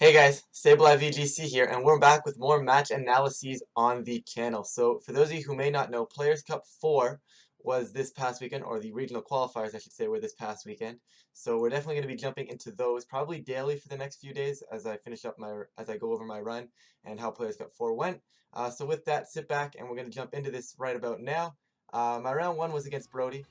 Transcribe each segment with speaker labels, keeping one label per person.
Speaker 1: Hey guys, Stable VGC here, and we're back with more match analyses on the channel. So, for those of you who may not know, Players Cup 4 was this past weekend, or the Regional Qualifiers, I should say, were this past weekend. So, we're definitely going to be jumping into those probably daily for the next few days as I go over my run and how Players Cup 4 went. So, with that, sit back and we're going to jump into this right about now. My round 1 was against Brody.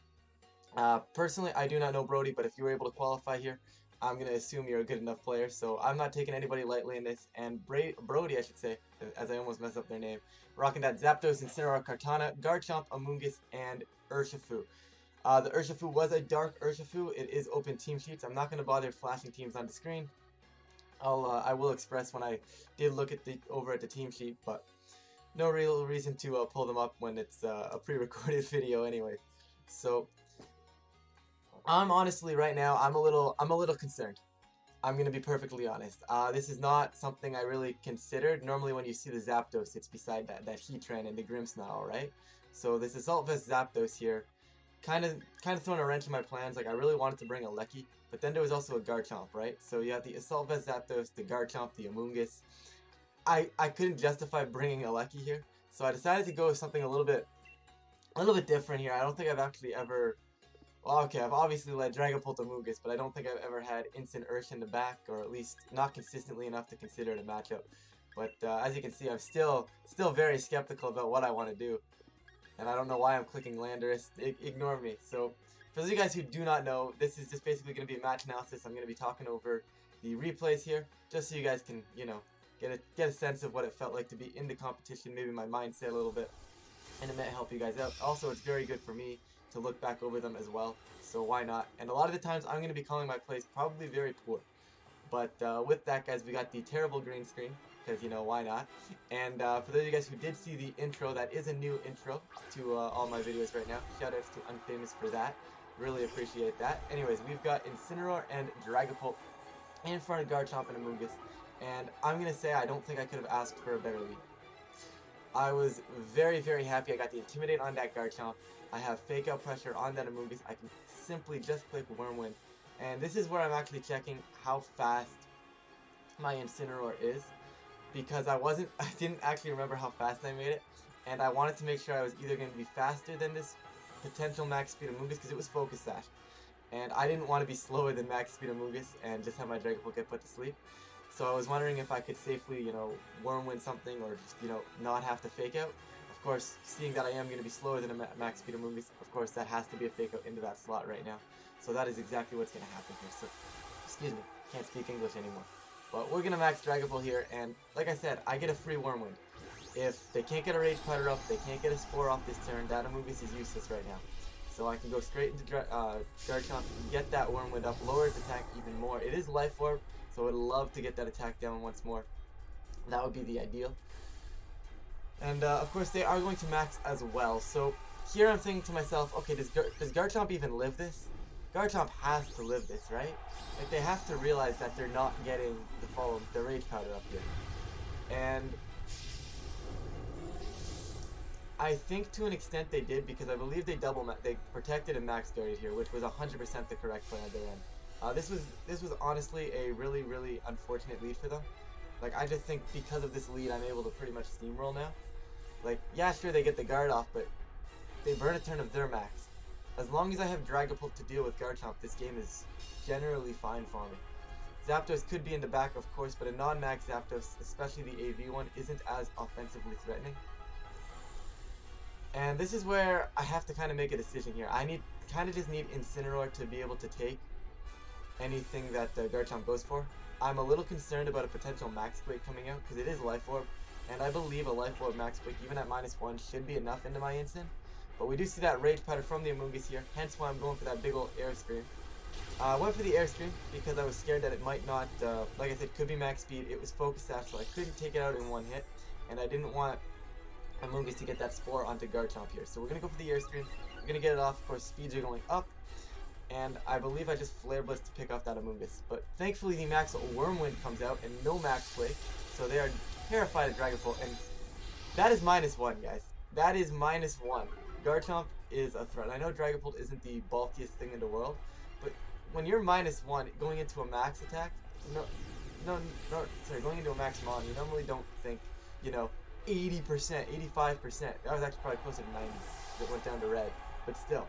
Speaker 1: Personally, I do not know Brody, but if you were able to qualify here, I'm going to assume you're a good enough player, so I'm not taking anybody lightly in this. And Brody, I should say, as I almost messed up their name, rocking that Zapdos, Incineroar, Kartana, Garchomp, Amoonguss, and Urshifu. The Urshifu was a dark Urshifu. It is open team sheets. I'm not going to bother flashing teams on the screen. I will express when I did look at over at the team sheet, but no real reason to pull them up when it's a pre-recorded video anyway. So I'm honestly right now I'm a little concerned. I'm gonna be perfectly honest. This is not something I really considered. Normally when you see the Zapdos, it's beside that Heatran and the Grimmsnarl, right? So this Assault Vest Zapdos here, kind of throwing a wrench in my plans. Like I really wanted to bring a Lecky, but then there was also a Garchomp, right? So you have the Assault Vest Zapdos, the Garchomp, the Amoonguss. I couldn't justify bringing a Lecky here, so I decided to go with something a little bit different here. I don't think I've actually ever. Well, okay, I've obviously led Dragapult to Amoonguss, but I don't think I've ever had Instant Ursh in the back, or at least not consistently enough to consider it a matchup. But as you can see, I'm still very skeptical about what I want to do, and I don't know why I'm clicking Landorus. Ignore me. So, for those of you guys who do not know, this is just basically going to be a match analysis. I'm going to be talking over the replays here, just so you guys can, get a sense of what it felt like to be in the competition, maybe my mindset a little bit, and it might help you guys out. Also, it's very good for me to look back over them as well, so why not? And a lot of the times I'm going to be calling my plays probably very poor. But with that, guys, we got the terrible green screen, because, why not? And for those of you guys who did see the intro, that is a new intro to all my videos right now. Shoutouts to Unfamous for that. Really appreciate that. Anyways, we've got Incineroar and Dragapult in front of Garchomp and Amoonguss, and I'm going to say I don't think I could have asked for a better lead. I was very, very happy I got the Intimidate on that Garchomp. I have Fake Out Pressure on that Amoonguss. I can simply just click Wormwind. And this is where I'm actually checking how fast my Incineroar is, because I didn't actually remember how fast I made it, and I wanted to make sure I was either going to be faster than this potential max speed Amoonguss, because it was Focus Sash, and I didn't want to be slower than max speed Amoonguss and just have my Dragapult get put to sleep. So I was wondering if I could safely, Wormwind something, or just, not have to Fake Out. Of course, seeing that I am going to be slower than a max speed Amoonguss, of course that has to be a Fake Out into that slot right now. So that is exactly what's going to happen here. So, excuse me, can't speak English anymore. But we're going to max Dragapult here, and like I said, I get a free Wormwind. If they can't get a Rage Powder up, they can't get a Spore off this turn, that Amoonguss is useless right now. So I can go straight into Garchomp, get that Wormwind up, lower its attack even more. It is Life Orb, so I'd love to get that attack down once more. That would be the ideal. And of course they are going to max as well. So here I'm thinking to myself, okay, does Garchomp even live this? Garchomp has to live this, right? Like they have to realize that they're not getting the Rage Powder up here. And I think to an extent they did, because I believe they protected and max guarded here, which was 100% the correct play on their end. This was honestly a really, really unfortunate lead for them. Like, I just think because of this lead, I'm able to pretty much steamroll now. Like, yeah, sure, they get the guard off, but they burn a turn of their max. As long as I have Dragapult to deal with Garchomp, this game is generally fine for me. Zapdos could be in the back, of course, but a non-max Zapdos, especially the AV one, isn't as offensively threatening. And this is where I have to kind of make a decision here. I just need Incineroar to be able to take anything that Garchomp goes for. I'm a little concerned about a potential Max Quake coming out, because it is Life Orb, and I believe a Life Orb Max Quake, even at -1, should be enough into my instant. But we do see that Rage Powder from the Amoonguss here, hence why I'm going for that big old Air Scream. I went for the Air Scream because I was scared that it might not, like I said, could be max speed. It was Focus Sash, so I couldn't take it out in one hit, and I didn't want Amoonguss to get that Spore onto Garchomp here. So we're going to go for the Air Scream. We're going to get it off. Of course, speeds are going up. And I believe I just Flare Blitz to pick off that Amoonguss. But thankfully the Max Wormwind comes out and no Max Quake. So they are terrified of Dragapult. And that is -1, guys. That is -1. Garchomp is a threat. I know Dragapult isn't the bulkiest thing in the world. But when you're -1 going into a max attack, sorry, going into a max mon, you normally don't think, you know, 80%, 85%. That was actually probably closer to 90 that went down to red. But still.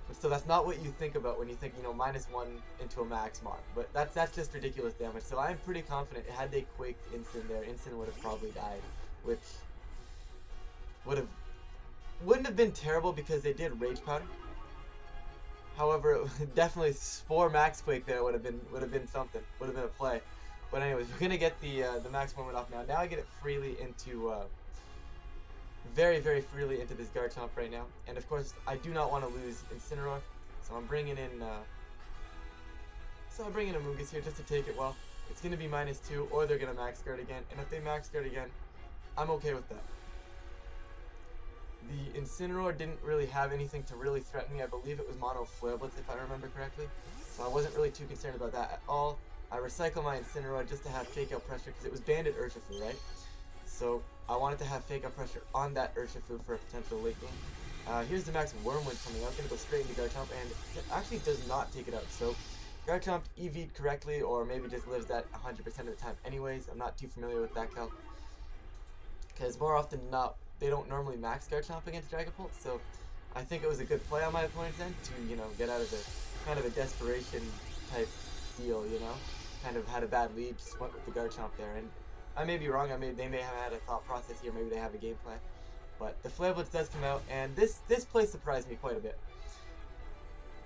Speaker 1: But still, that's not what you think about when you think, you know, -1 into a max mon. But that's just ridiculous damage. So I'm pretty confident had they quaked Instant there, Instant would have probably died, which wouldn't have been terrible because they did Rage Powder. However, definitely 4 max quake there would have been something, would have been a play. But anyways, we're gonna get the max moment off now. Now I get it freely into very freely into this Garchomp right now, and of course I do not want to lose Incineroar, so I'm bringing in Amoonguss here just to take it well. It's gonna be -2, or they're gonna max guard again, and if they max guard again, I'm okay with that. The Incineroar didn't really have anything to really threaten me. I believe it was Mono Flare Blitz if I remember correctly, so I wasn't really too concerned about that at all. I recycle my Incineroar just to have Fake Out Pressure because it was Banded Urshifu, right? So I wanted to have Fake Out Pressure on that Urshifu for a potential late game. Here's the max Wormwood coming out. Gonna go straight into Garchomp, and it actually does not take it out. So Garchomp EV'd correctly, or maybe just lives that 100% of the time anyways. I'm not too familiar with that calc, because more often than not, they don't normally max Garchomp against Dragapult, so I think it was a good play on my opponent's end to, you know, get out of the kind of a desperation type deal, you know? Kind of had a bad lead, just went with the Garchomp there, and I may be wrong, they may have had a thought process here, maybe they have a game plan, but the Flare Blitz does come out, and this play surprised me quite a bit.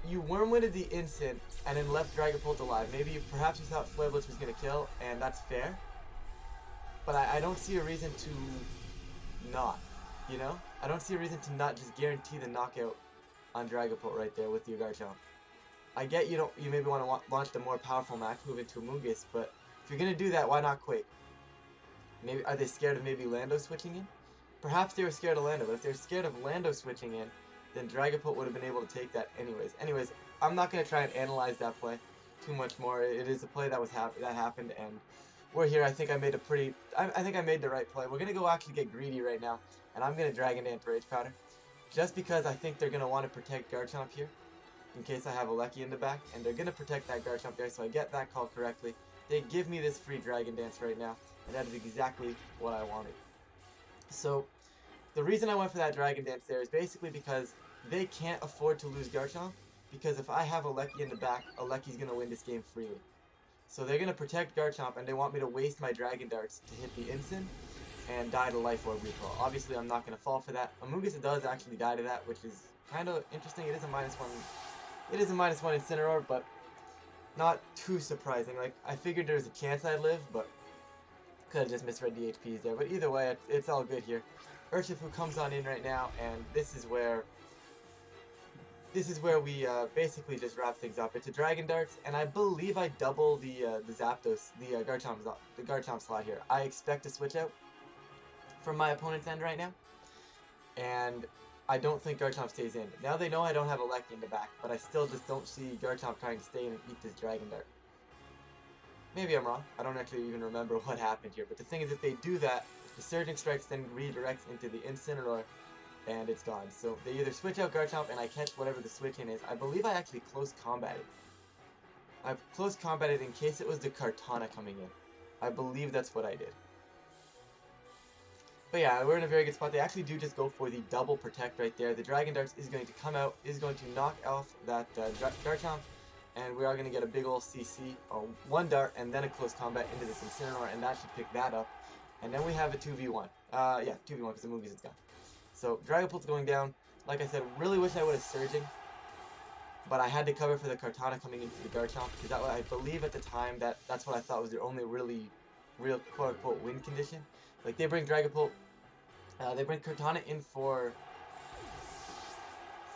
Speaker 1: You Wormwooded the Instant, and then left Dragapult alive. Perhaps you thought Flare Blitz was going to kill, and that's fair, but I don't see a reason to not, you know? I don't see a reason to not just guarantee the knockout on Dragapult right there with your Garchomp. I get you maybe want to launch the more powerful max move into Amoonguss, but if you're gonna do that, why not Quake? Maybe are they scared of maybe Lando switching in? Perhaps they were scared of Lando, but if they're scared of Lando switching in, then Dragapult would have been able to take that anyways. Anyways, I'm not gonna try and analyze that play too much more. It is a play that happened, and we're here. I think I made the right play. We're gonna go actually get greedy right now, and I'm gonna Dragon Dance Rage Powder, just because I think they're gonna want to protect Garchomp here, in case I have a Lecky in the back, and they're gonna protect that Garchomp there. So I get that call correctly. They give me this free Dragon Dance right now, and that is exactly what I wanted. So the reason I went for that Dragon Dance there is basically because they can't afford to lose Garchomp, because if I have a Lecky in the back, a Lecky's gonna win this game freely. So they're going to protect Garchomp, and they want me to waste my Dragon Darts to hit the Instant and die to Life Orb Recall. Obviously, I'm not going to fall for that. Amoonguss does actually die to that, which is kind of interesting. It is a -1. It is a -1 Incineroar, but not too surprising. Like, I figured there was a chance I'd live, but could have just misread the HPs there. But either way, it's all good here. Urshifu comes on in right now, and this is where we basically just wrap things up. It's a Dragon Darts, and I believe I double the Zapdos, the Garchomp slot here. I expect a switch out from my opponent's end right now, and I don't think Garchomp stays in. Now they know I don't have a Lecky in the back, but I still just don't see Garchomp trying to stay in and eat this Dragon Dart. Maybe I'm wrong. I don't actually even remember what happened here, but the thing is, if they do that, the Surging Strikes then redirects into the Incineroar, and it's gone. So they either switch out Garchomp and I catch whatever the switch in is. I believe I actually close combated. I've close combated in case it was the Kartana coming in. I believe that's what I did. But yeah, we're in a very good spot. They actually do just go for the double protect right there. The Dragon Darts is going to come out, is going to knock off that Garchomp, and we are going to get a big ol' CC, or one dart, and then a close combat into this Incineroar, and that should pick that up. And then we have a 2v1. Yeah, 2v1 because the movie's gone. So Dragapult's going down. Like I said, really wish I would have Surging, but I had to cover for the Kartana coming into the Garchomp, because I believe at the time that's what I thought was their only real quote-unquote win condition. Like, they bring Dragapult, they bring Kartana in for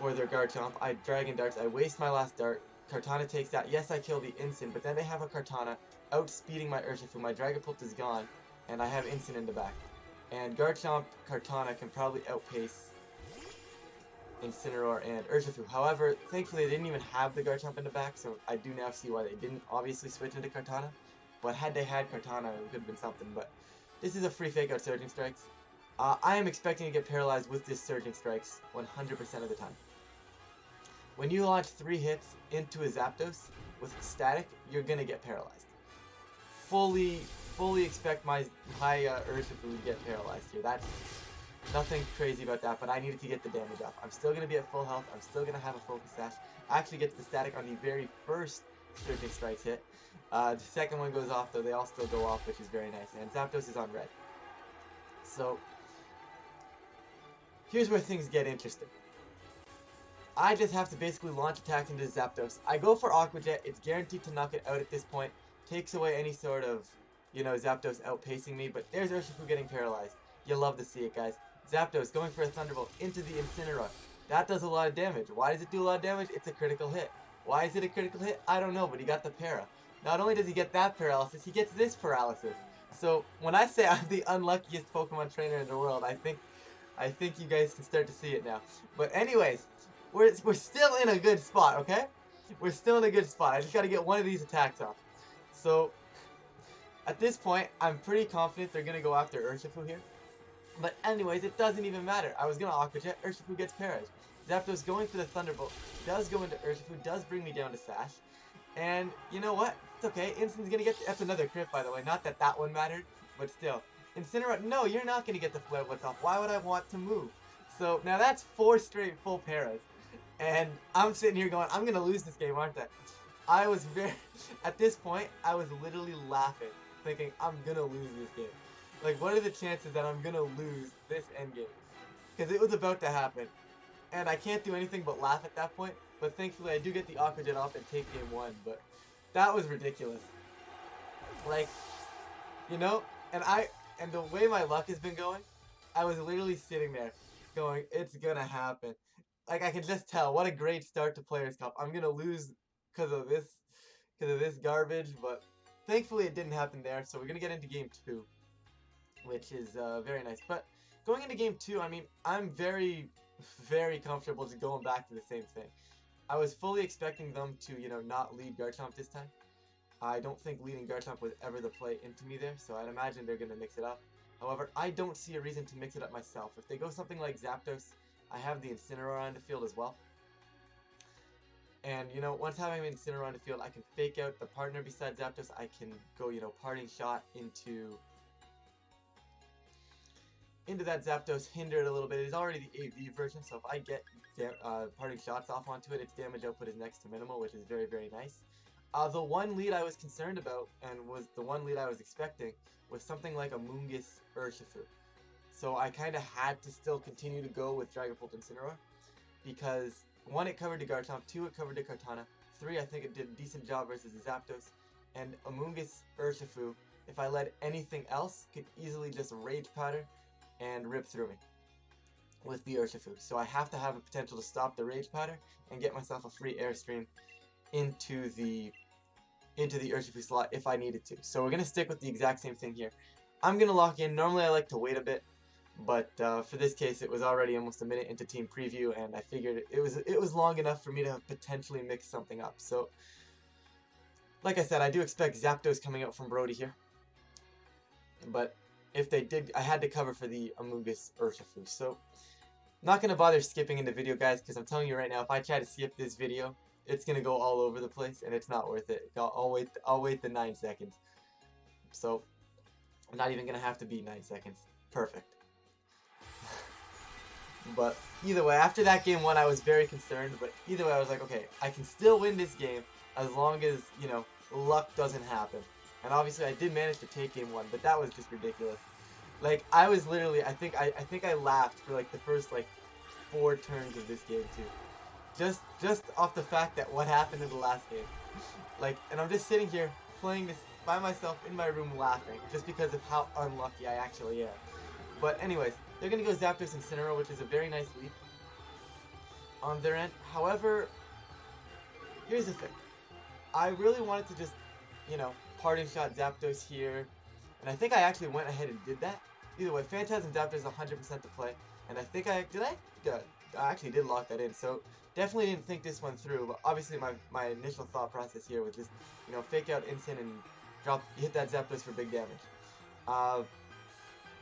Speaker 1: their Garchomp. I Dragon Darts, I waste my last dart, Kartana takes that. Yes, I kill the Instant, but then they have a Kartana outspeeding my Urshifu. My Dragapult is gone, and I have Instant in the back. And Garchomp Kartana can probably outpace Incineroar and Urshifu. However, thankfully they didn't even have the Garchomp in the back, so I do now see why they didn't obviously switch into Kartana. But had they had Kartana, it could have been something. But this is a free fake out Surging Strikes. I am expecting to get paralyzed with this Surging Strikes 100% of the time. When you launch 3 hits into a Zapdos with static, you're going to get paralyzed. fully expect my Urshifu to get paralyzed here. That's nothing crazy about that, but I needed to get the damage up. I'm still gonna be at full health. I'm still gonna have a focus sash. I actually get to the static on the very first Surging Strikes hit. The second one goes off though. They all still go off, which is very nice. And Zapdos is on red. So here's where things get interesting. I just have to basically launch attack into Zapdos. I go for Aqua Jet. It's guaranteed to knock it out at this point. Takes away any sort of, Zapdos outpacing me. But there's Urshifu getting paralyzed. You love to see it, guys. Zapdos going for a Thunderbolt into the Incineroar. That does a lot of damage. Why does it do a lot of damage? It's a critical hit. Why is it a critical hit? I don't know, but he got the para. Not only does he get that paralysis, he gets this paralysis. So when I say I'm the unluckiest Pokemon trainer in the world, I think you guys can start to see it now. But anyways, we're still in a good spot, okay? We're still in a good spot. I just got to get one of these attacks off. So at this point, I'm pretty confident they're going to go after Urshifu here. But anyways, it doesn't even matter. I was going to Aqua Jet. Urshifu gets parried. Zapdos going for the Thunderbolt does go into Urshifu, does bring me down to Sash. And you know what? It's okay. Instin's going to get... That's another crit, by the way. Not that that one mattered, but still. Incineroar, no, you're not going to get the Flare Blitz off. Why would I want to move? So now that's 4 straight full paras. And I'm sitting here going, I'm going to lose this game, aren't I? I was very... At this point, I was literally laughing, thinking, I'm going to lose this game. Like, what are the chances that I'm going to lose this endgame? Because it was about to happen. And I can't do anything but laugh at that point. But thankfully, I do get the Aqua Jet off and take game 1. But that was ridiculous. Like, and the way my luck has been going, I was literally sitting there going, it's going to happen. Like, I can just tell, what a great start to Players' Cup. I'm going to lose because of this garbage. But thankfully, it didn't happen there. So we're going to get into game 2. Which is very nice. But going into game 2, I mean, I'm very, very comfortable just going back to the same thing. I was fully expecting them to, not lead Garchomp this time. I don't think leading Garchomp was ever the play into me there, so I'd imagine they're going to mix it up. However, I don't see a reason to mix it up myself. If they go something like Zapdos, I have the Incineroar on the field as well. And, once having an Incineroar on the field, I can fake out the partner besides Zapdos. I can go, Parting Shot into that Zapdos, hinder it a little bit. It's already the AV version, so if I get Parting Shots off onto it, its damage output is next to minimal, which is very, very nice. The one lead I was concerned about, and was the one lead I was expecting, was something like a Moongus Urshifu. So I kind of had to still continue to go with Dragapult Incineroar, because 1, it covered to Garchomp, 2, it covered to Kartana, 3, I think it did a decent job versus the Zapdos, and a Moongus Urshifu, if I led anything else, could easily just Rage Powder and rip through me with the Urshifu. So I have to have a potential to stop the Rage Powder and get myself a free Airstream into the Urshifu slot if I needed to. So we're going to stick with the exact same thing here. I'm going to lock in. Normally I like to wait a bit, but for this case it was already almost a minute into team preview, and I figured it was long enough for me to potentially mix something up. So like I said, I do expect Zapdos coming out from Brody here. But if they did, I had to cover for the Amoonguss Urshifu. So, not going to bother skipping into video, guys, because I'm telling you right now, if I try to skip this video, it's going to go all over the place, and it's not worth it. I'll wait the 9 seconds. So, I'm not even going to have to be 9 seconds. Perfect. But, either way, after that game 1, I was very concerned, but either way, I was like, okay, I can still win this game as long as, luck doesn't happen. And obviously I did manage to take game 1, but that was just ridiculous. Like, I was literally, I think I laughed for like the first like 4 turns of this game too. Just off the fact that what happened in the last game. Like, and I'm just sitting here playing this by myself in my room laughing, just because of how unlucky I actually am. But anyways, they're going to go Zapdos and Incineroar, which is a very nice lead on their end. However, here's the thing. I really wanted to just, Parting Shot Zapdos here, and I think I actually went ahead and did that. Either way, Phantasm Zapdos is 100% to play, and I think I actually did lock that in, so definitely didn't think this one through, but obviously my initial thought process here was just, fake out Incin and hit that Zapdos for big damage.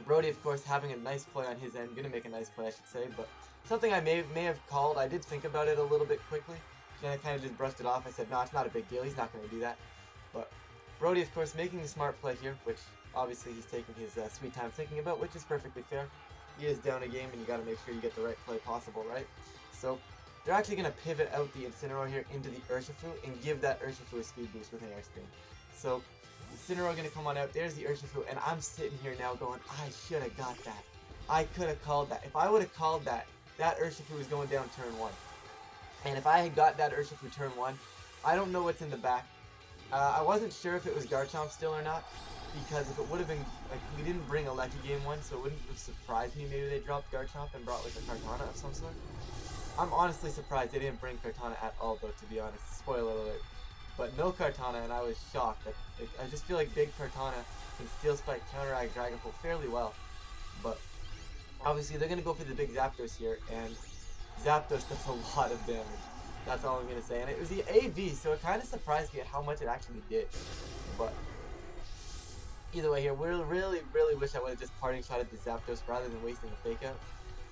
Speaker 1: Brody, of course, having a nice play on his end, gonna make a nice play, I should say, but something I may have called. I did think about it a little bit quickly, then I kind of just brushed it off. I said, no, it's not a big deal, he's not gonna do that. But Brody, of course, making the smart play here, which obviously he's taking his sweet time thinking about, which is perfectly fair. He is down a game, and you got to make sure you get the right play possible, right? So they're actually going to pivot out the Incineroar here into the Urshifu and give that Urshifu a speed boost with an Air Scream. So Incineroar going to come on out. There's the Urshifu, and I'm sitting here now going, I should have got that. I could have called that. If I would have called that, that Urshifu was going down turn 1. And if I had got that Urshifu turn 1, I don't know what's in the back. I wasn't sure if it was Garchomp still or not, because if it would have been, like, we didn't bring a Lucky Game 1, so it wouldn't have surprised me maybe they dropped Garchomp and brought, like, a Kartana of some sort. I'm honestly surprised they didn't bring Kartana at all, though, to be honest. Spoiler alert. But no Kartana, and I was shocked. I just feel like big Kartana can Steel Spike counteract Dragapult fairly well. But obviously they're going to go for the big Zapdos here, and Zapdos does a lot of damage. That's all I'm going to say. And it was the AV, so it kind of surprised me at how much it actually did. But either way here, we really wish I would have just parting shotted the Zapdos rather than wasting a fake out.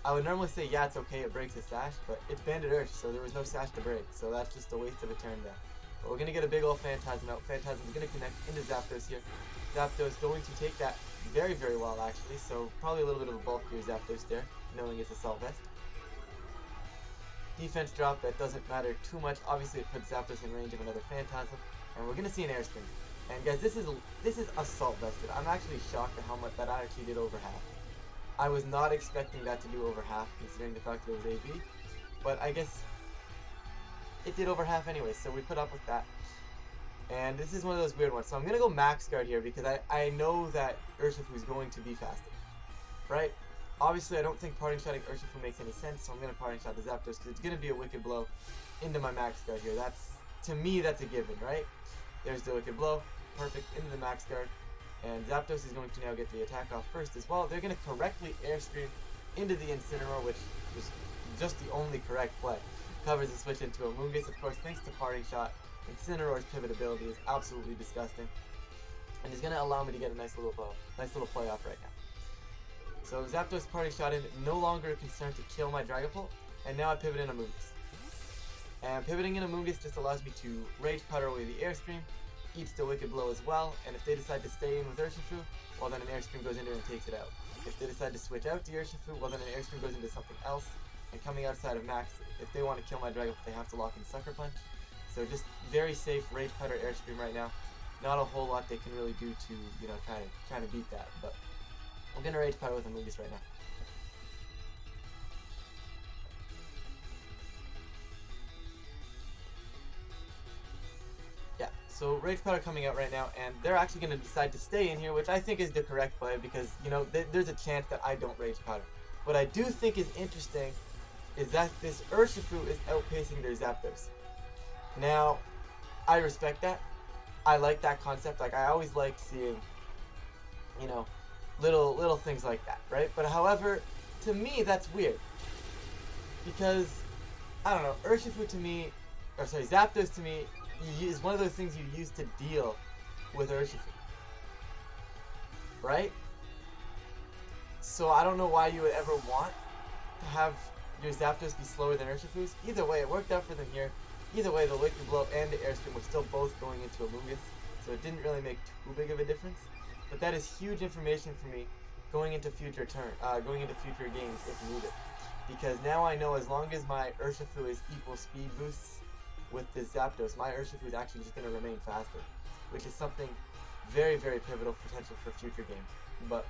Speaker 1: I would normally say, yeah, it's okay, it breaks a sash, but it's Banded Urge, so there was no sash to break, so that's just a waste of a turn there. But we're going to get a big old Phantasm out. Phantasm is going to connect into Zapdos here. Zapdos going to take that very well, actually, so probably a little bit of a bulkier Zapdos there, knowing it's Assault Vest. Defense drop, that doesn't matter too much. Obviously, it puts Zapdos in range of another Phantasm, and we're going to see an Air Scream. And guys, this is Assault Vested. I'm actually shocked at how much that actually did over half. I was not expecting that to do over half, considering the fact that it was AB, but I guess it did over half anyway, so we put up with that. And this is one of those weird ones, so I'm going to go Max Guard here, because I know that Urshifu is going to be faster, right? Obviously, I don't think parting shotting Urshifu makes any sense, so I'm going to parting shot the Zapdos, because it's going to be a Wicked Blow into my Max Guard here. To me, that's a given, right? There's the Wicked Blow, perfect, into the Max Guard. And Zapdos is going to now get the attack off first as well. They're going to correctly Air Scream into the Incineroar, which was just the only correct play. Covers the switch into Amoonguss, of course, thanks to Parting Shot. Incineroar's pivot ability is absolutely disgusting. And he's going to allow me to get a nice little play off right now. So Zapdos Parting Shot in, no longer a concern to kill my Dragapult. And now I pivot in Amoonguss. And pivoting in Amoonguss just allows me to Rage Powder away the Air Scream. Eats the Wicked Blow as well, and if they decide to stay in with Urshifu, well then an Air Scream goes in there and takes it out. If they decide to switch out the Urshifu, well then an Air Scream goes into something else, and coming outside of Max, if they want to kill my Dragapult, they have to lock in Sucker Punch. So just very safe Rage Powder Air Scream right now. Not a whole lot they can really do to, you know, try to beat that, but I'm gonna Rage Powder with Amoonguss right now. So Rage Powder coming out right now, and they're actually going to decide to stay in here, which I think is the correct play because, you know, there's a chance that I don't Rage Powder. What I do think is interesting is that this Urshifu is outpacing their Zapdos. Now, I respect that. I like that concept. Like, I always like seeing, you know, little things like that, right? But however, to me, that's weird. Because, I don't know, Urshifu to me, or sorry, Zapdos to me, is one of those things you use to deal with Urshifu, right? So I don't know why you would ever want to have your Zapdos be slower than Urshifu's. Either way, it worked out for them here. Either way, the Wicked Blow and the Air Scream were still both going into Amoonguss, so it didn't really make too big of a difference. But that is huge information for me going into future games if needed. Because now I know as long as my Urshifu is equal speed boosts with this Zapdos, my Urshifu is actually just going to remain faster, which is something very pivotal potential for future games. But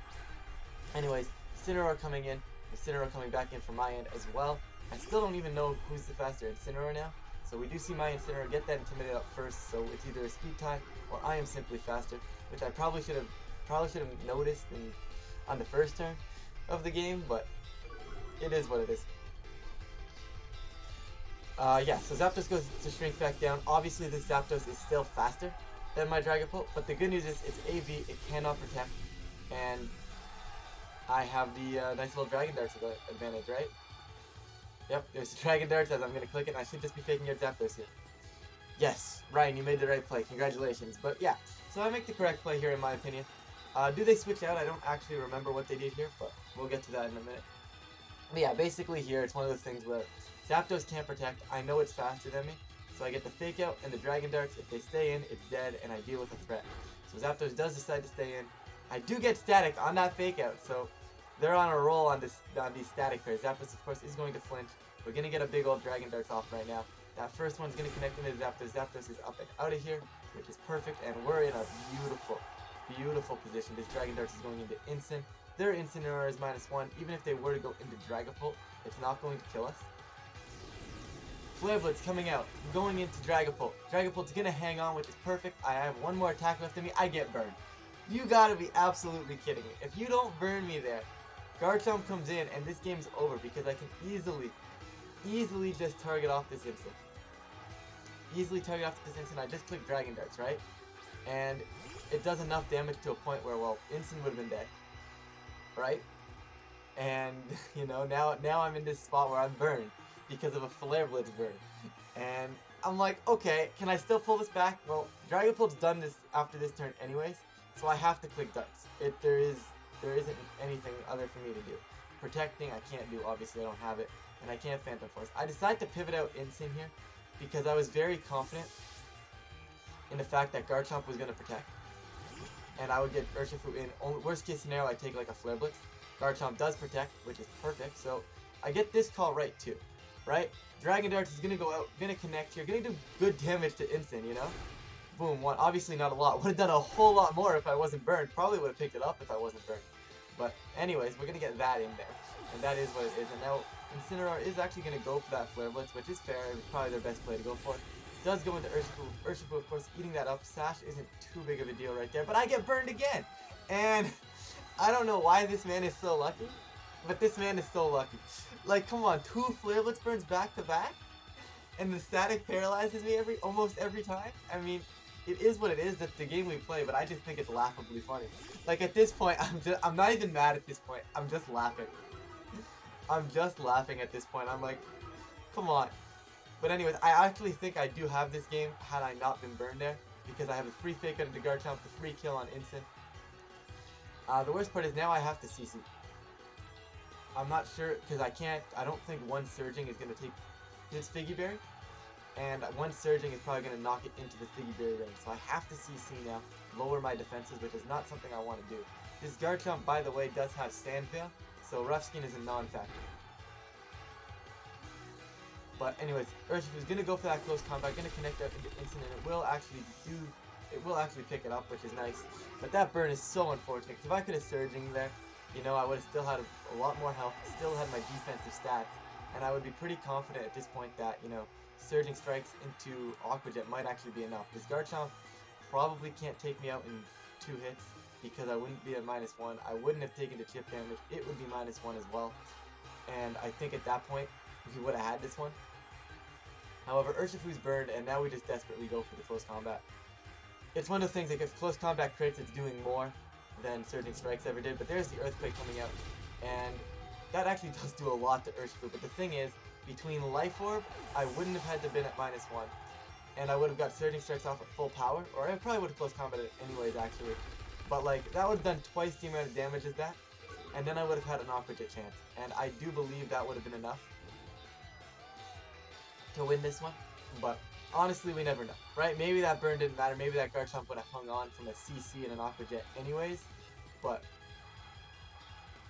Speaker 1: anyways, Incineroar coming in, Incineroar coming back in from my end as well. I still don't even know who's the faster Incineroar now, so we do see my Incineroar get that Intimidate up first, so it's either a speed tie or I am simply faster, which I probably should have noticed on the first turn of the game, but it is what it is. Yeah, so Zapdos goes to shrink back down. Obviously, this Zapdos is still faster than my Dragapult, but the good news is it's AV, it cannot protect, and I have the nice little Dragon Darts advantage, right? Yep, there's the Dragon Darts as I'm going to click it, and I should just be faking out Zapdos here. Yes, Ryan, you made the right play. Congratulations. But yeah, so I make the correct play here in my opinion. Do they switch out? I don't actually remember what they did here, but we'll get to that in a minute. But yeah, basically here, it's one of those things where Zapdos can't protect. I know it's faster than me, So I get the fake out and the dragon darts. If they stay in, it's dead and I deal with a threat. So Zapdos does decide to stay in. I do get static on that fake out, so they're on a roll on these static pairs. Zapdos, of course, is going to flinch. We're going to get a big old dragon darts off right now. That first one's going to connect into Zapdos. Zapdos is up and out of here, which is perfect, and we're in a beautiful, beautiful position. This dragon darts is going into Instant. Their Incineroar is -1. Even if they were to go into Dragapult, it's not going to kill us. Flare Blitz coming out, going into Dragapult. Dragapult's going to hang on, which is perfect. I have one more attack left in me. I get burned. You gotta be absolutely kidding me. If you don't burn me there, Garchomp comes in and this game's over because I can easily just target off this instant. I just click Dragon Darts, right? And it does enough damage to a point where, well, instant would have been dead. Right? And, you know, now I'm in this spot where I'm burned because of a Flare Blitz burn. And I'm like, okay, can I still pull this back? Well, Dragapult's done this after this turn anyways, so I have to click Darts. There isn't anything other for me to do. Protecting, I can't do, obviously I don't have it, and I can't Phantom Force. I decided to pivot out Instant here because I was very confident in the fact that Garchomp was going to protect, and I would get Urshifu in. Worst case scenario, I take like a Flare Blitz. Garchomp does protect, which is perfect, so I get this call right too, right? Dragon Darts is going to go out, going to connect here, going to do good damage to Instant, you know? Boom, one. Obviously not a lot. Would have done a whole lot more if I wasn't burned. Probably would have picked it up if I wasn't burned. But anyways, we're going to get that in there. And that is what it is. And now Incineroar is actually going to go for that Flare Blitz, which is fair. It's probably their best play to go for. Does go into Urshifu. Urshifu, of course, eating that up. Sash isn't too big of a deal right there. But I get burned again. And I don't know why this man is so lucky. But this man is so lucky. Like, come on. 2 Flare Blitz burns back to back? And the static paralyzes me almost every time? I mean, it is what it is. That's the game we play, but I just think it's laughably funny. Like, at this point, I'm not even mad at this point. I'm just laughing. I'm just laughing at this point. I'm like, come on. But anyways, I actually think I do have this game had I not been burned there, because I have a free fake out of the Garchomp, the free kill on Instant. The worst part is now I have to CC. I'm not sure, because I don't think one Surging is going to take this Figgy Berry. And one Surging is probably going to knock it into the Figgy Berry range. So I have to CC now, lower my defenses, which is not something I want to do. This Garchomp, by the way, does have Sand Veil, so Rough Skin is a non-factor. But anyways, Urshifu is going to go for that close combat, going to connect out into Instant, and it will actually pick it up, which is nice. But that burn is so unfortunate, because if I could have Surging there, you know, I would have still had a lot more health, still had my defensive stats, and I would be pretty confident at this point that, you know, Surging Strikes into Aqua Jet might actually be enough. This Garchomp probably can't take me out in 2 hits because I wouldn't be at -1. I wouldn't have taken the chip damage. It would be -1 as well. And I think at that point, he would have had this one. However, Urshifu's burned, and now we just desperately go for the close combat. It's one of those things, like if close combat crits, it's doing more than Surging Strikes ever did. But there's the Earthquake coming out, and that actually does do a lot to Urshifu. But the thing is, between Life Orb, I wouldn't have had to been at -1. And I would have got Surging Strikes off at full power, or I probably would have close combated anyways, actually. But like, that would have done twice the amount of damage as that, and then I would have had an Aqua Jet chance. And I do believe that would have been enough to win this one, but honestly, we never know, right? Maybe that burn didn't matter, maybe that Garchomp would have hung on from a CC and an Aqua Jet anyways, but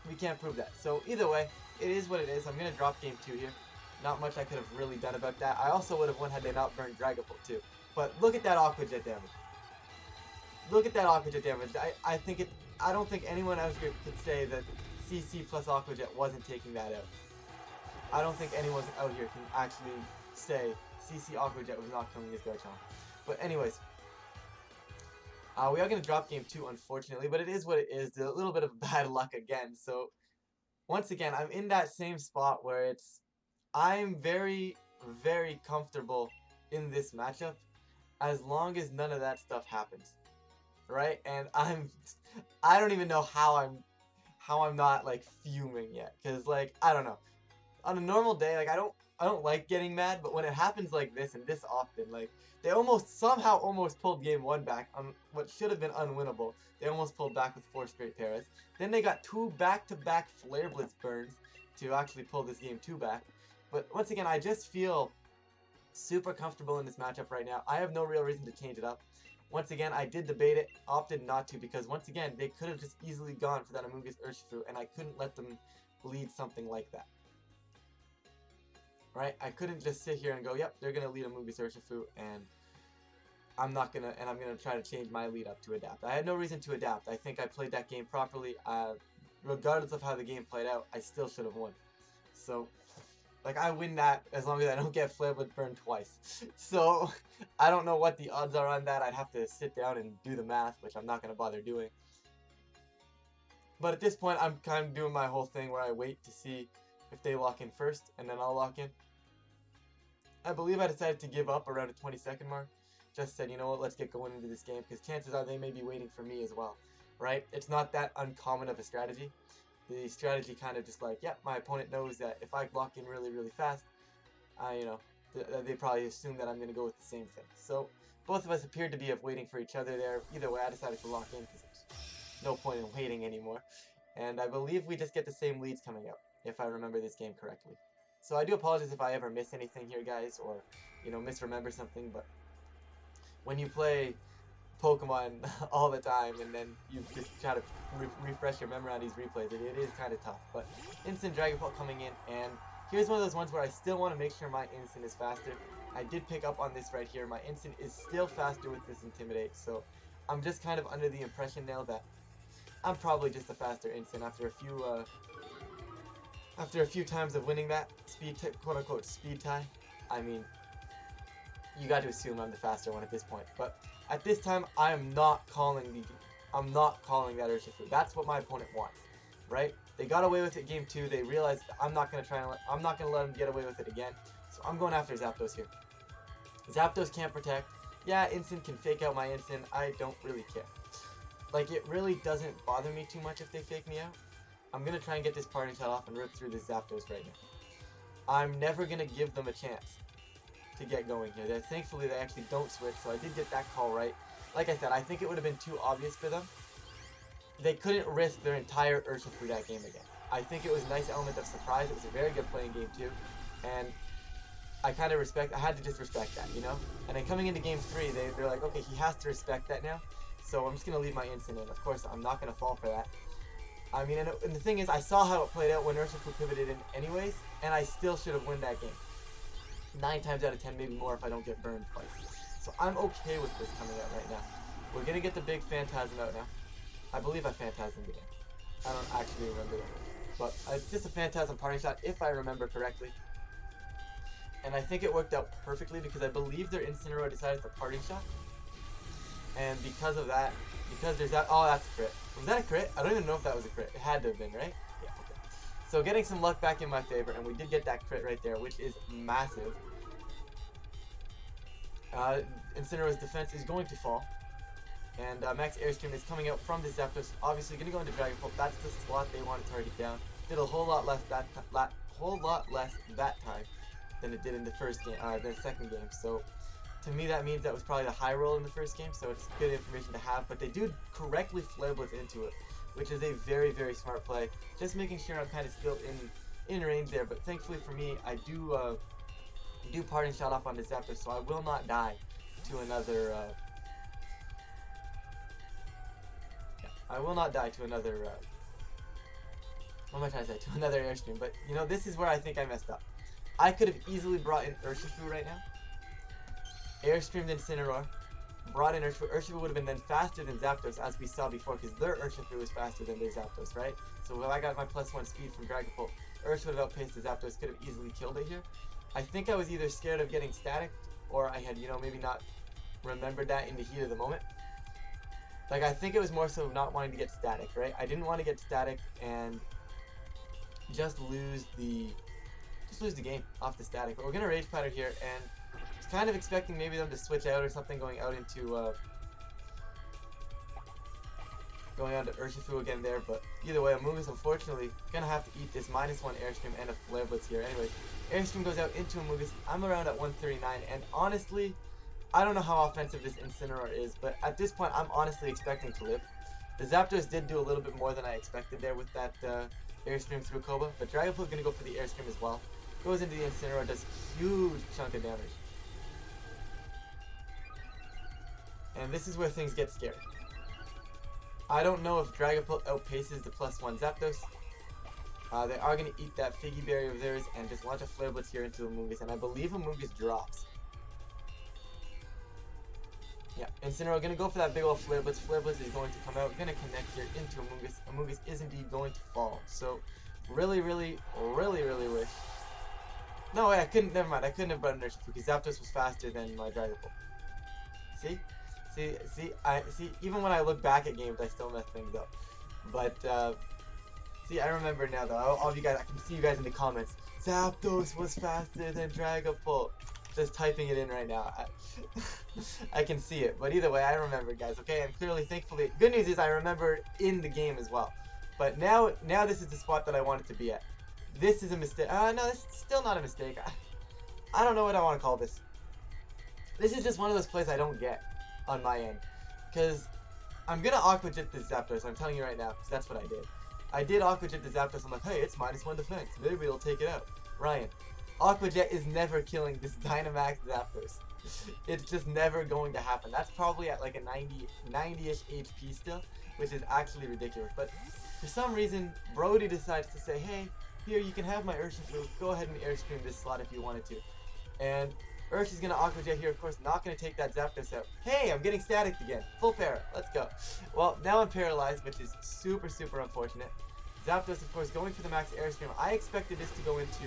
Speaker 1: we can't prove that. So either way, it is what it is. I'm going to drop game 2 here. Not much I could have really done about that. I also would have won had they not burned Dragapult too. But look at that Aqua Jet damage. Look at that Aqua Jet damage. I don't think anyone else here could say that CC plus Aqua Jet wasn't taking that out. I don't think anyone out here can actually say CC Aqua Jet was not killing his Garchomp. But anyways, we are going to drop game 2, unfortunately, but it is what it is. A little bit of bad luck again. So once again, I'm in that same spot where I'm very, very comfortable in this matchup as long as none of that stuff happens, right? And I don't even know how I'm not like fuming yet, because like, I don't know. On a normal day, like I don't like getting mad, but when it happens like this and this often, like they somehow almost pulled game 1 back on what should have been unwinnable. They almost pulled back with 4 straight paras. Then they got 2 back-to-back Flare Blitz burns to actually pull this game 2 back. But once again, I just feel Super comfortable in this matchup right now. I have no real reason to change it up. Once again, I did debate it, opted not to, because once again, they could have just easily gone for that Amoonguss Urshifu, and I couldn't let them lead something like that. Right? I couldn't just sit here and go, yep, they're going to lead Amoonguss Urshifu, and I'm going to try to change my lead up to adapt. I had no reason to adapt. I think I played that game properly. Regardless of how the game played out, I still should have won. So, like, I win that as long as I don't get Flablet burned twice. So, I don't know what the odds are on that. I'd have to sit down and do the math, which I'm not going to bother doing. But at this point, I'm kind of doing my whole thing where I wait to see if they lock in first, and then I'll lock in. I believe I decided to give up around a 20-second mark. Just said, you know what, let's get going into this game, because chances are they may be waiting for me as well, right? It's not that uncommon of a strategy. The strategy kind of just like, yep, my opponent knows that if I lock in really, really fast, they probably assume that I'm going to go with the same thing. So both of us appeared to be waiting for each other there. Either way, I decided to lock in because there's no point in waiting anymore. And I believe we just get the same leads coming out, if I remember this game correctly. So I do apologize if I ever miss anything here, guys, or, misremember something, but when you play Pokemon all the time and then you just try to refresh your memory on these replays, it is kind of tough. But instant Dragon Ball coming in, and here's one of those ones where I still want to make sure my instant is faster. I did pick up on this right here. My instant is still faster with this Intimidate, so I'm just kind of under the impression now that I'm probably just a faster instant after a few times of winning that quote-unquote speed tie. I mean, you got to assume I'm the faster one at this point. But at this time, I'm not calling that Urshifu. That's what my opponent wants, right? They got away with it game 2. They realized that I'm not gonna let them get away with it again. So I'm going after Zapdos here. Zapdos can't protect. Yeah, instant can fake out my instant. I don't really care. Like, it really doesn't bother me too much if they fake me out. I'm gonna try and get this parting shot off and rip through this Zapdos right now. I'm never gonna give them a chance to get going here. Thankfully, they actually don't switch, so I did get that call right. Like I said, I think it would have been too obvious for them. They couldn't risk their entire Urshifu that game again. I think it was a nice element of surprise. It was a very good playing game too, and I had to just respect that, And then coming into game 3, they're like, okay, he has to respect that now, so I'm just gonna leave my instant in. Of course, I'm not gonna fall for that. I mean, and the thing is, I saw how it played out when Urshifu pivoted in anyways, and I still should have won that game. 9 times out of 10, maybe more if I don't get burned twice. So I'm okay with this coming out right now. We're going to get the big Phantasm out now. I believe I Phantasmed again. I don't actually remember that. But it's just a Phantasm parting shot if I remember correctly. And I think it worked out perfectly because I believe their Incineroar decided to parting shot. And because of that, there's that, oh, that's a crit. Was that a crit? I don't even know if that was a crit. It had to have been, right? Yeah, okay. So getting some luck back in my favor, and we did get that crit right there, which is massive. Incineroar's defense is going to fall. And Max Airstream is coming out from the Zapdos. Obviously going to go into Dragon Pulse. That's the slot they want to target down. Did a whole lot less that time than it did in the second game. So to me, that means that was probably the high roll in the first game. So it's good information to have. But they do correctly Flare-Blitz into it, which is a very, very smart play. Just making sure I'm kind of still in range there. But thankfully for me, I do parting shot off on the Zapdos, so I will not die to another. I will not die to another. What am I trying to say? To another Airstream. But this is where I think I messed up. I could have easily brought in Urshifu right now. Airstreamed Incineroar. Brought in Urshifu. Urshifu would have been then faster than Zapdos, as we saw before, because their Urshifu was faster than their Zapdos, right? So if I got my +1 speed from Dragon Pulse, Urshifu would have outpaced the Zapdos, could have easily killed it here. I think I was either scared of getting static, or I had, maybe not remembered that in the heat of the moment. Like, I think it was more so not wanting to get static, right? I didn't want to get static and just lose the game off the static. But we're going to Rage Powder here, and I was kind of expecting maybe them to switch out or something, going out into, going on to Urshifu again there, but either way, Amoonguss unfortunately going to have to eat this -1 Airstream and a Flare Blitz here. Anyways, Airstream goes out into Amoonguss. I'm around at 139, and honestly, I don't know how offensive this Incineroar is, but at this point, I'm honestly expecting to live. The Zapdos did do a little bit more than I expected there with that Airstream through Koba, but Dragon Pulse is going to go for the Airstream as well. Goes into the Incineroar, does a huge chunk of damage. And this is where things get scary. I don't know if Dragapult outpaces the +1 Zapdos. They are going to eat that Figgy Berry of theirs and just launch a Flare Blitz here into Amoonguss, and I believe Amoonguss drops. Yeah, Incineroar going to go for that big old Flare Blitz. Flare Blitz is going to come out, going to connect here into Amoonguss. Amoonguss is indeed going to fall. So, really wish. No, wait, I couldn't, never mind. I couldn't have brought an Urshifu because Zapdos was faster than my Dragapult. See? See, even when I look back at games, I still mess things up. But, see, I remember now though. All of you guys, I can see you guys in the comments. Zapdos was faster than Dragapult. Just typing it in right now. I can see it. But either way, I remember, guys. Okay, and clearly, thankfully, good news is I remember in the game as well. But now this is the spot that I want it to be at. This is a mistake. No, this is still not a mistake. I don't know what I want to call this. This is just one of those plays I don't get on my end. Because I'm going to Aqua Jet this Zapdos. I'm telling you right now, because that's what I did. I did Aqua Jet the Zapdos. I'm like, hey, it's -1 defense. Maybe it'll take it out. Ryan, Aqua Jet is never killing this Dynamax Zapdos. It's just never going to happen. That's probably at like a 90-ish HP still, which is actually ridiculous. But for some reason, Brody decides to say, hey, here, you can have my Urshifu. Go ahead and Airstream this slot if you wanted to. And Ursh is going to Aqua Jet here, of course, not going to take that Zapdos out. Hey, I'm getting staticked again. Full para. Let's go. Well, now I'm paralyzed, which is super unfortunate. Zapdos, of course, going for the max Airstream. I expected this to go into...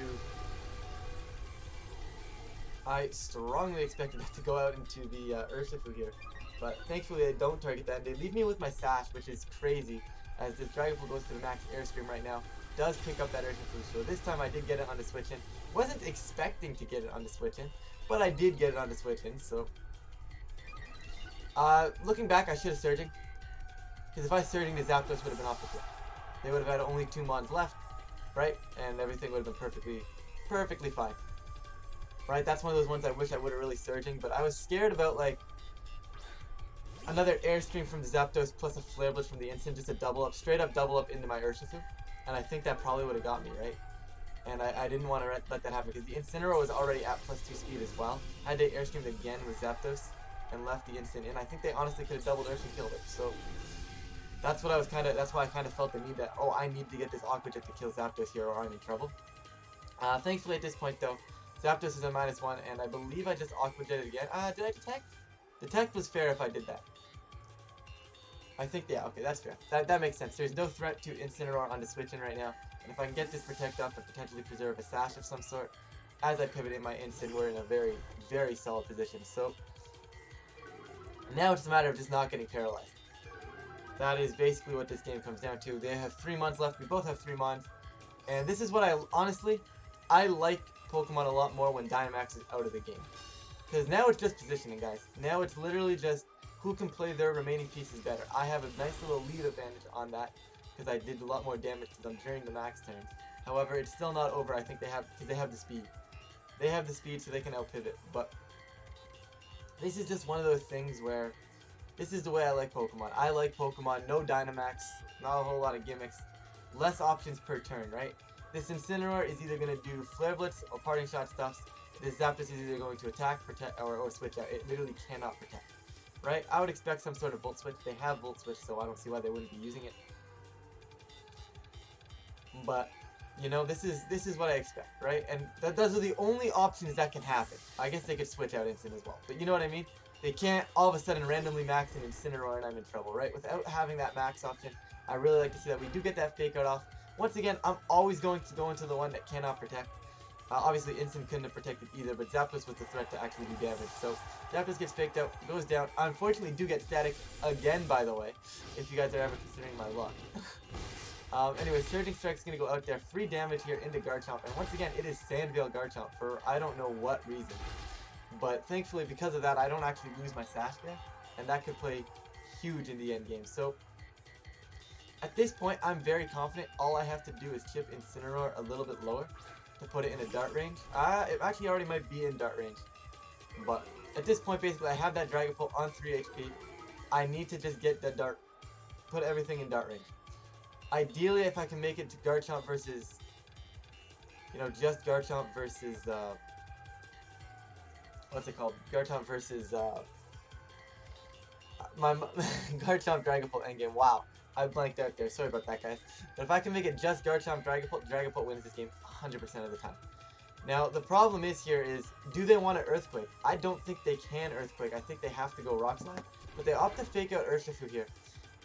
Speaker 1: I strongly expected that to go out into the Urshifu here. But thankfully, they don't target that. They leave me with my Sash, which is crazy, as this Dragapult goes for the max Airstream right now. Does pick up that Urshifu, so this time I did get it on the switch in. Wasn't expecting to get it on the switch in, but I did get it on the switch in, so... looking back, I should have Surging. Because if I Surging, the Zapdos would have been off the field. They would have had only 2 Mons left, right? And everything would have been perfectly fine. Right, that's one of those ones I wish I would have really Surging, but I was scared about, like, another Airstream from the Zapdos plus a Flare Blitz from the Instant, just a double up, straight up double up into my Urshifu. And I think that probably would have got me, right? And I didn't want to let that happen, because the Incineroar was already at +2 speed as well. Had they Airstreamed again with Zapdos and left the Instant in, I think they honestly could have doubled Ursh and killed it. So, that's what I was that's why I kind of felt the need that, oh, I need to get this Aqua Jet to kill Zapdos here or I'm in trouble. Thankfully at this point though, Zapdos is a -1, and I believe I just Aqua Jetted again. Did I detect? Detect was fair if I did that. I think, yeah, okay, that's fair. That makes sense. There's no threat to Incineroar on the switch in right now, and if I can get this Protect up and potentially preserve a Sash of some sort, as I pivot in my Instant, we're in a very solid position. So, now it's a matter of just not getting paralyzed. That is basically what this game comes down to. They have 3 Mons left, we both have 3 Mons, and this is what honestly, I like Pokemon a lot more when Dynamax is out of the game. Because now it's just positioning, guys. Now it's literally just who can play their remaining pieces better. I have a nice little lead advantage on that, because I did a lot more damage to them during the max turns. However, it's still not over, I think because they have the speed. They have the speed so they can out-pivot, but this is just one of those things where this is the way I like Pokemon. I like Pokemon, no Dynamax, not a whole lot of gimmicks, less options per turn, right? This Incineroar is either going to do Flare Blitz or Parting Shot stuffs. This Zapdos is either going to attack, protect, or switch out. It literally cannot protect, right? I would expect some sort of Volt Switch. They have Volt Switch, so I don't see why they wouldn't be using it. But, you know, this is what I expect, right? And those are the only options that can happen. I guess they could switch out Instant as well, but you know what I mean? They can't all of a sudden randomly max an Incineroar and I'm in trouble, right? Without having that max option, I really like to see that we do get that Fake Out off. Once again, I'm always going to go into the one that cannot protect. Obviously, Instant couldn't have protected either, but Zapdos was the threat to actually do damage. So, Zapdos gets faked out, goes down. I unfortunately do get static again, by the way, if you guys are ever considering my luck. Anyway, Surging Strike's going to go out there. Free damage here into Garchomp. And once again, it is Sandvale Garchomp for I don't know what reason. But thankfully, because of that, I don't actually lose my Sash there. And that could play huge in the end game. So, at this point, I'm very confident. All I have to do is chip Incineroar a little bit lower to put it in a dart range. It actually already might be in dart range. But at this point, basically, I have that Dragapult on 3 HP. I need to just get the dart, put everything in dart range. Ideally, if I can make it to Garchomp versus, you know, just Garchomp versus, what's it called? Garchomp versus, my Garchomp Dragapult endgame. Wow, I blanked out there. Sorry about that, guys. But if I can make it just Garchomp Dragapult, Dragapult wins this game 100% of the time. Now, the problem is here is, do they want to Earthquake? I don't think they can Earthquake. I think they have to go Rock Slide. But they opt to fake out Urshifu here.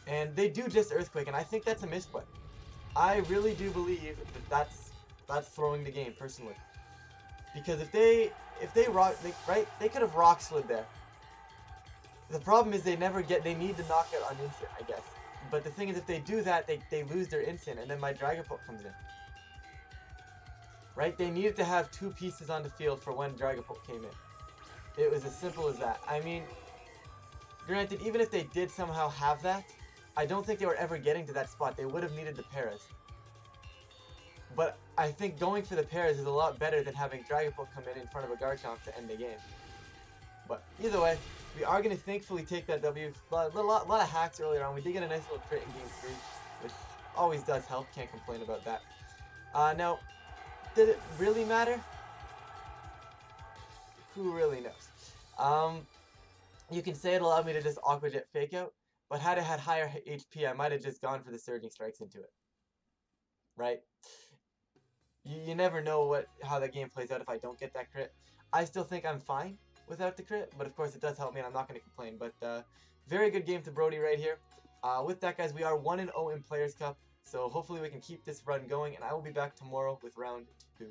Speaker 1: And they do just Earthquake, and I think that's a misplay. I really do believe that that's throwing the game, personally. Because if they they could have Rock Slid there. The problem is they need to knock it on instant, I guess. But the thing is, if they do that, they lose their instant, and then my Dragapult comes in. Right? They needed to have 2 pieces on the field for when Dragapult came in. It was as simple as that. I mean, granted, even if they did somehow have that, I don't think they were ever getting to that spot. They would have needed the Paras. But I think going for the Paras is a lot better than having Dragapult come in front of a Garchomp to end the game. But either way, we are going to thankfully take that W. A lot of hacks earlier on. We did get a nice little crit in game 3, which always does help. Can't complain about that. Now, did it really matter? Who really knows? You can say it allowed me to just Aqua Jet fake out, but had it had higher HP, I might have just gone for the Surging Strikes into it. Right? You never know how the game plays out if I don't get that crit. I still think I'm fine without the crit, but of course it does help me and I'm not going to complain. But very good game to Brody right here. With that, guys, we are 1-0 in Players Cup, so hopefully we can keep this run going, and I will be back tomorrow with round 2.